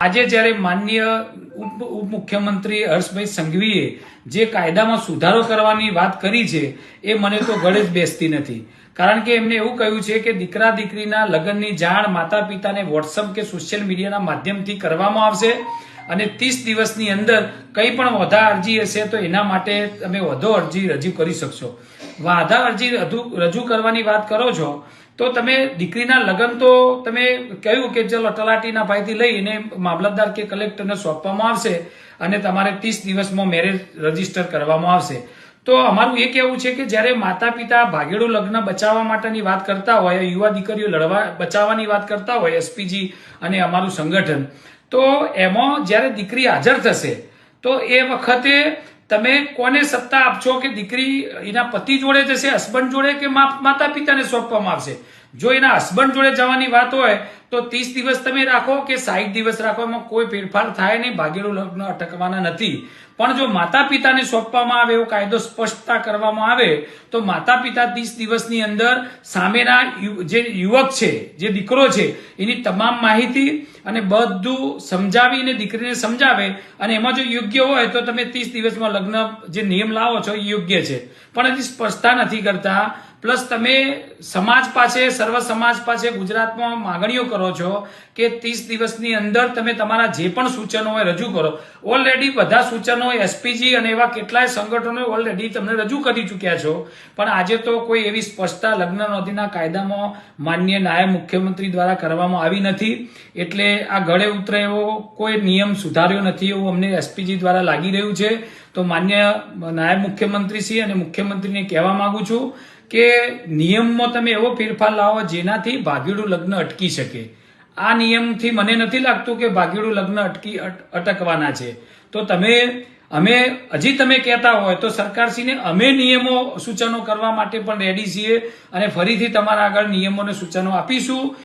આજે જ્યારે માનનીય ઉપમુખ્યમંત્રી હર્ષભાઈ સંઘવીએ જે કાયદામાં સુધારો કરવાની વાત કરી છે એ મને તો ગળે જ બેસતી નથી. કારણ કે એમને એવું કહ્યું છે કે દીકરા દીકરીના લગ્નની જાણ માતા પિતાને વોટ્સઅપ કે સોશિયલ મીડિયાના માધ્યમથી કરવામાં આવશે અને 30 દિવસની અંદર કંઈ પણ વાંધા અરજી હશે તો એના માટે તમે વધુ અરજી રજૂ કરી શકશો. વાંધા અરજી રજૂ કરવાની વાત કરો છો તો તમે દીકરીના લગ્ન તો તમે કહ્યું કે ચલો તલાટીના ભાઈથી લઈને મામલતદાર કે કલેક્ટરને સોંપવામાં આવશે અને તમારે 30 દિવસમાં મેરેજ રજીસ્ટર કરવામાં આવશે. તો અમારું એ કહેવું છે કે જ્યારે માતા પિતા ભાગેડું લગ્ન બચાવવા માટેની વાત કરતા હોય, યુવા દીકરીઓ બચાવવાની વાત કરતા હોય, એસપીજી અને અમારું સંગઠન, તો એમાં જ્યારે દીકરી હાજર થશે તો એ વખતે તમે કોને સત્તા આપશો કે દીકરી એના પતિ જોડે જશે, હસબન્ડ જોડે, કે માતા પિતાને સોંપવામાં આવશે? જો એના હસબન્ડ જોડે જવાની વાત હોય તો 30 દિવસ તમે રાખો કે 60 દિવસ રાખો, એમાં કોઈ ફેરફાર થાય નહીં, ભાગેડું લગ્ન અટકવાના નથી. પણ જો માતા પિતાને સોંપવામાં આવે એવો કાયદો સ્પષ્ટતા કરવામાં આવે તો માતા પિતા 30 દિવસની અંદર સામેના જે યુવક છે, જે દીકરો છે, એની તમામ માહિતી અને બધું સમજાવીને દીકરીને સમજાવે અને એમાં જો યોગ્ય હોય તો તમે 30 દિવસમાં લગ્ન જે નિયમ લાવો છો એ યોગ્ય છે. પણ હજી સ્પષ્ટતા નથી કરતા. પ્લસ તમે સમાજ પાસે, સર્વ સમાજ પાસે ગુજરાતમાં માગણીઓ કરો છો કે 30 દિવસની અંદર તમે તમારા જે પણ સૂચનો હોય રજૂ કરો. ઓલરેડી બધા સૂચનો એસપીજી અને એવા કેટલાય સંગઠનો ઓલરેડી તમને રજૂ કરી ચૂક્યા છો, પણ આજે તો કોઈ એવી સ્પષ્ટતા લગ્ન નોંધણીના કાયદામાં માનનીય નાયબ મુખ્યમંત્રી દ્વારા કરવામાં આવી નથી. એટલે આ ગળે ઉતરે એવો કોઈ નિયમ સુધાર્યો નથી એવું અમને એસપીજી દ્વારા લાગી રહ્યું છે. તો માન્ય નાયબ મુખ્યમંત્રી શ્રી અને મુખ્યમંત્રીને કહેવા માંગુ છું કે નિયમમાં તમે એવો ફેરફાર લાવો જેનાથી ભાગેડું લગ્ન અટકી શકે. આ નિયમથી મને નથી લાગતું કે ભાગેડું લગ્ન અટકવાના છે. તો અમે હજી તમે કહેતા હોય તો સરકારશ્રીને અમે નિયમો સૂચનો કરવા માટે પણ રેડી છીએ અને ફરીથી તમારા આગળ નિયમોને સૂચનો આપીશું.